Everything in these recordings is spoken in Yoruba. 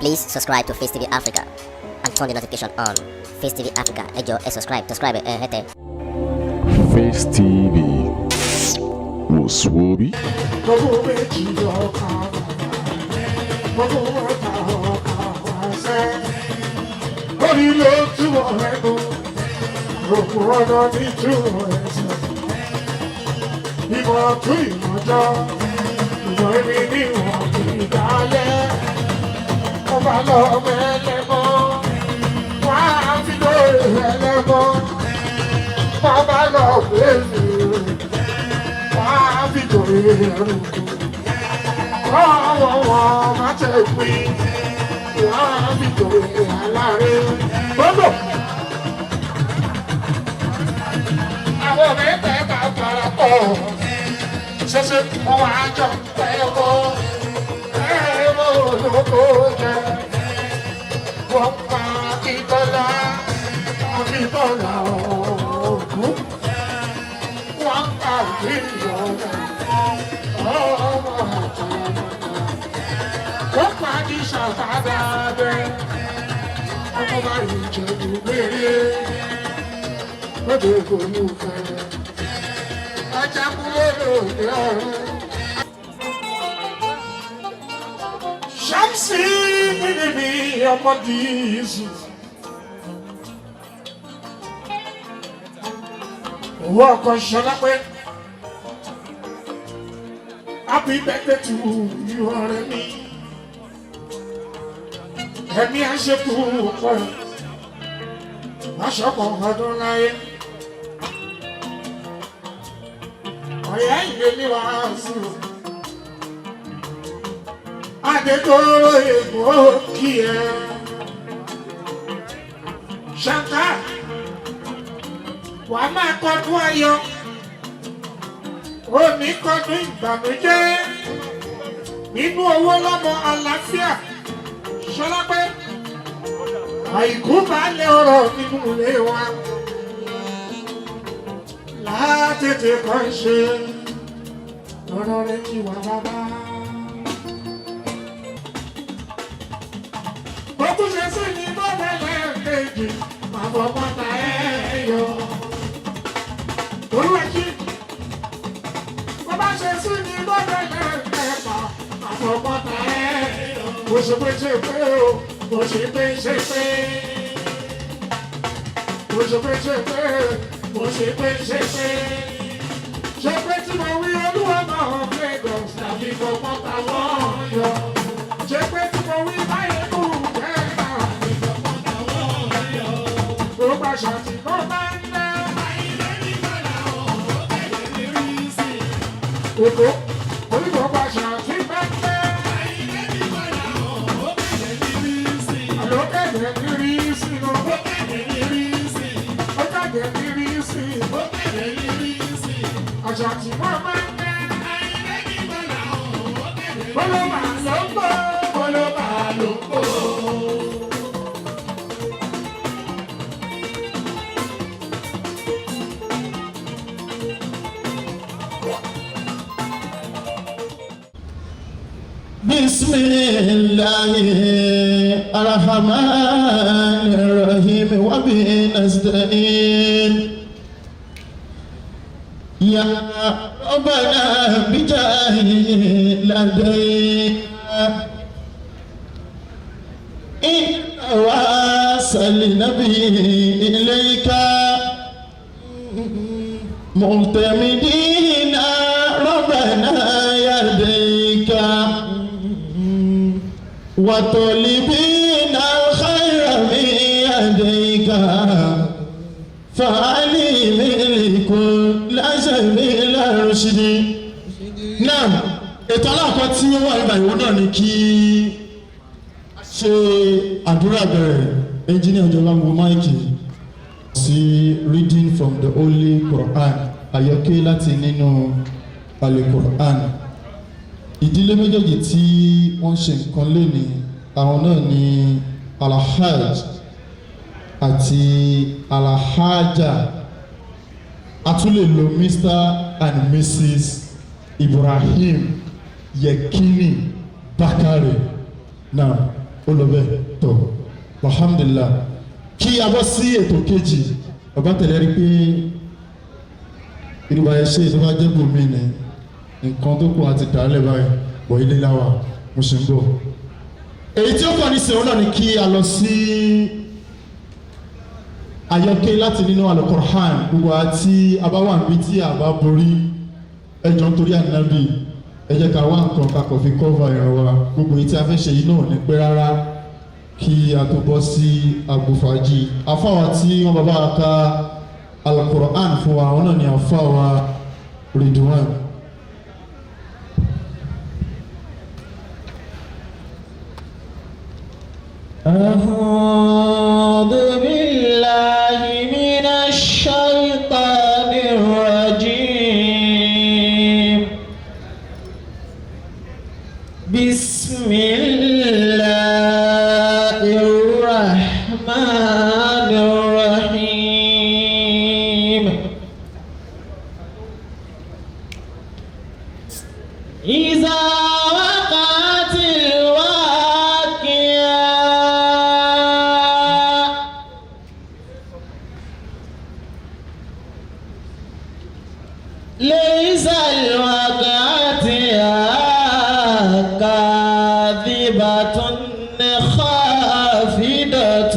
Please subscribe to Face TV Africa and turn the notification on. Face TV Africa, ẹ jọ̀ọ́ ẹ subscribe, hete. Face TV was Swoby. Bàbá lọ bèèrè wá fìdòrè ẹrù ọwọ́ wọn má tẹ̀ pín wá fìdòrè aláre gbọ́dọ̀. Àwọn mẹ́tẹ̀ẹ̀ta parapọ̀ ṣẹṣẹ wọn wá jọ pẹ́ẹ́wọ́ ẹ̀rọ olóko jẹ wọ́n pa ìtọ́lá akíntọ́lá ọ̀hún wọ́n pa ìjọba ọmọ àtàwọn wọ́n pa ní ṣàfádà bẹ́ ọmọ bá ìjẹ̀bù gbére lóde olúfẹ́ ajákúrò lóde ọ̀run. Ṣáàmùsì nínú mi ọmọdé Yéṣu. Owó ọkọ̀ ṣọlá pé happy birthday to you ọ̀rẹ́ mi. Ẹ̀mí àṣekù pọ̀ aṣọ́kọ̀ ọdún láyé. Ọ̀yá ìgbé ní wàásù. Adékòrò ègbò kí ẹ. Ṣàǹkà wà á máa kọdún ayọ̀ ó ní kọdún ìbànújẹ́ nínú owó lọ́mọ àlàáfíà Ṣọlápé àìkú balẹ̀ ọ̀rọ̀ nínú ilé wa látètè kan ṣe lọ́rọ̀ rẹ̀ kí wà bàbá. Bó tún ṣe sí ní bọ́dà lẹ́ẹ̀kejì máa bọ́ pátá ẹ̀ yọ. Olúwàjí, bàbá ṣe sí ní bọ́dà lẹ́ẹ̀kẹta àfọ̀pátá ẹ̀ yọ. Bó ṣe pé ṣe pé o, bó ṣe pé ṣe pé. Bó ṣe pé ṣe pé, bó ṣe pé ṣe pé. Ṣé pé tí mo wí olúwa náà Lagos tàbí fọpọ́tà wọ́n yọ. Ṣé pé tí mo wí báyìí kù jẹ́ náà tàbí fọpọ́tà wọ́n yọ. Ó bá ṣàtì kó bá ń lẹ́. Èkó, onígbò bá ṣàtì bá ń lẹ́. Àlókèdè ní rí sí i. Ó kèdè ní rí sí i. Ó kèdè ní rí sí i. Ó kèdè ní rí sí i. Àṣàtì wọ́n máa ń lẹ́. Bọ́lọ́mà ló ń bọ̀, bọ́lọ́mà ló ń bọ̀. Bismillahirrahmanirrahim wa bihi nasta'in. Ya Rabbana bijahi ladayka inna wasal nabi ilayka mu'tamidina Rabbana yadayka wa talibina al-khayra min yadayka fa'ali milkun lásẹ̀mí lárúṣìdí. Náà ètò aláàkọ́ tí ó wà nígbà ìwọ náà ni kí ṣe àdúrà bẹ̀rẹ̀. Engineer ìjọba ń wo máìkì sí reading from the Holy Quran, àyọkẹ́ láti nínú Al-Quran. Ìdílé méjèèjì tí wọ́n ṣe nǹkan lénìí àwọn náà ni Alhaj àti Alhaja. A tún lè lo Mr. and Mrs. Ibrahim Yekini Bakare. Now, ó lọ bẹ́ẹ̀ tọ̀ alhamdulillah kí a bọ́ sí ètò kejì bàbá tẹ̀lé rí pé ìrìbà ẹ̀ṣẹ́ tó bá jẹ́ bòmí ni nǹkan tó kù àti dàálẹ̀ báyìí bọ̀ ilé láwà mo ṣe ń bọ̀ èyí tí ó kàn ní sèwọ́n náà ni kí a lọ sí àyọkẹ́ láti nínú Al-Qur'an gbogbo àti abáwà níbi tí a bá borí ẹjọ́ nítorí ànábì ẹ jẹ́ ká wá nǹkan kakọ̀ fi kọ́va ìran wa gbogbo èyí tí a fẹ́ ṣe yìí náà ní pẹ́ rárá kí a tó bọ́ sí agbófàájì afáwa tí wọ́n bàbá ka Al-Qur'an fún wa wọn náà ni afáwa Ridwan. أعوذ بالله من الشيطان الرجيم بسم الله الرحمن الرحيم إذا وقعت الواقعة ليس الوقعتها كاذبة خافضة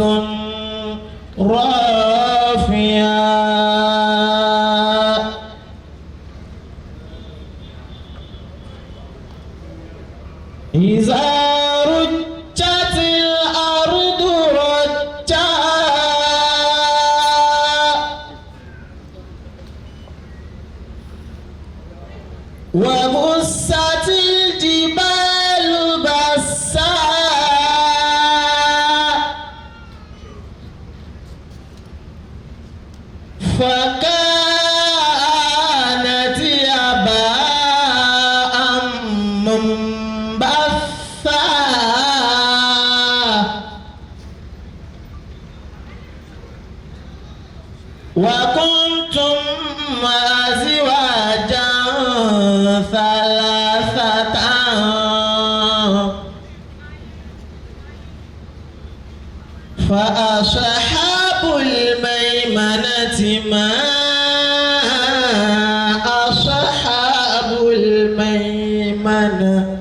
رافعة إذا رجت الأرض رجا وبست الجبال بسا فكانت هباء منبثا وكنتم أزواجا ثلاثة فأصحاب الميمنة ما أصحاب الميمنة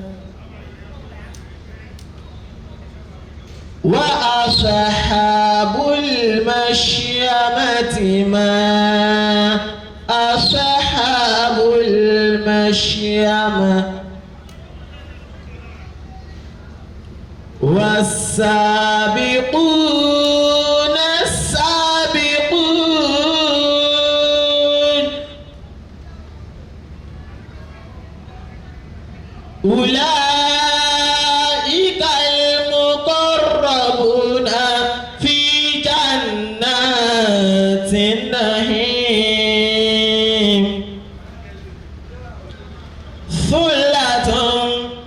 وأصحاب المشيمة ما أصحاب المشيمة والسابقون السابقون أولئك المقربون في جنات النعيم ثلة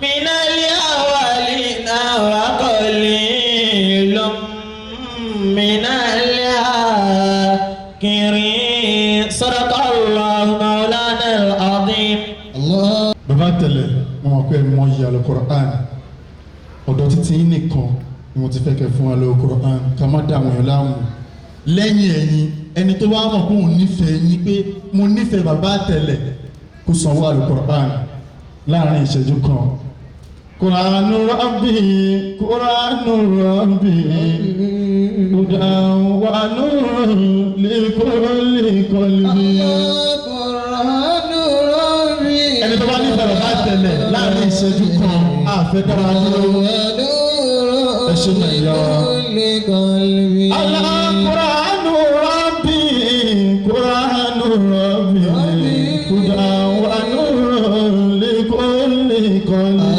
من الأولين وقليل من الآخرين صدق الله مولانا العظيم. bàbá tẹ̀lé mo mọ̀ pé mo yí Al-Qur'an ọ̀dọ̀ títí yín nìkan ni mo ti fẹ́ kẹ́ fún Al-Qur'an ká má dá àwọn èèyàn láàmú lẹ́yìn ẹ̀yin ẹni tó bá mọ̀ pé òun nífẹ̀ẹ́ yín pé mo nífẹ̀ẹ́ bàbá tẹ̀lé kó sanwó Al-Qur'an láàrin ìṣẹ́jú kan. Qur'anu Rabbi Qur'anu Rabbi hudan wa nurun li kulli qalbi. Ẹni tó bá nífẹ̀ẹ́ bàbá tẹ̀lé láàrin ìṣẹ́jú kan àfẹ́ dára dúró ẹ ṣe mọ̀ ìyá wa. Allah Qur'anu Rabbi Qur'anu Rabbi hudan wa nurun li kulli qalbi.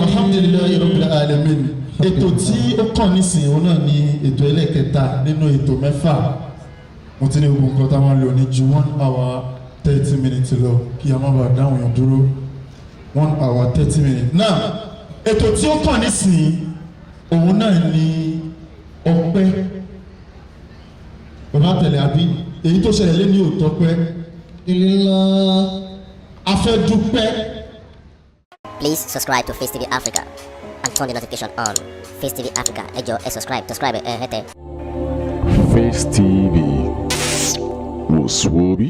Alhamdulillah. alamin. Ètò tí ó kàn nísìnyí òun náà ni ètò ẹlẹ́kẹta nínú ètò mẹ́fà. Mo ti ní gbogbo nǹkan táwọn lò ní ju 1 hour 30 minutes lọ kí a má bàa dáhùn yàn dúró. 1 hour 30 minutes. Now, ètò tí ó kàn nísìnyí òun náà ni ọpẹ́. Bàbá tẹ̀lé àbí èyí tó ṣẹlẹ̀ lé ní òótọ́ pẹ́. A fẹ́ dúpẹ́. Please subscribe to Face TV Africa and turn the notification on. Face TV Africa, ẹ jọ̀ọ́ subscribe, hete. Face TV was Swoby.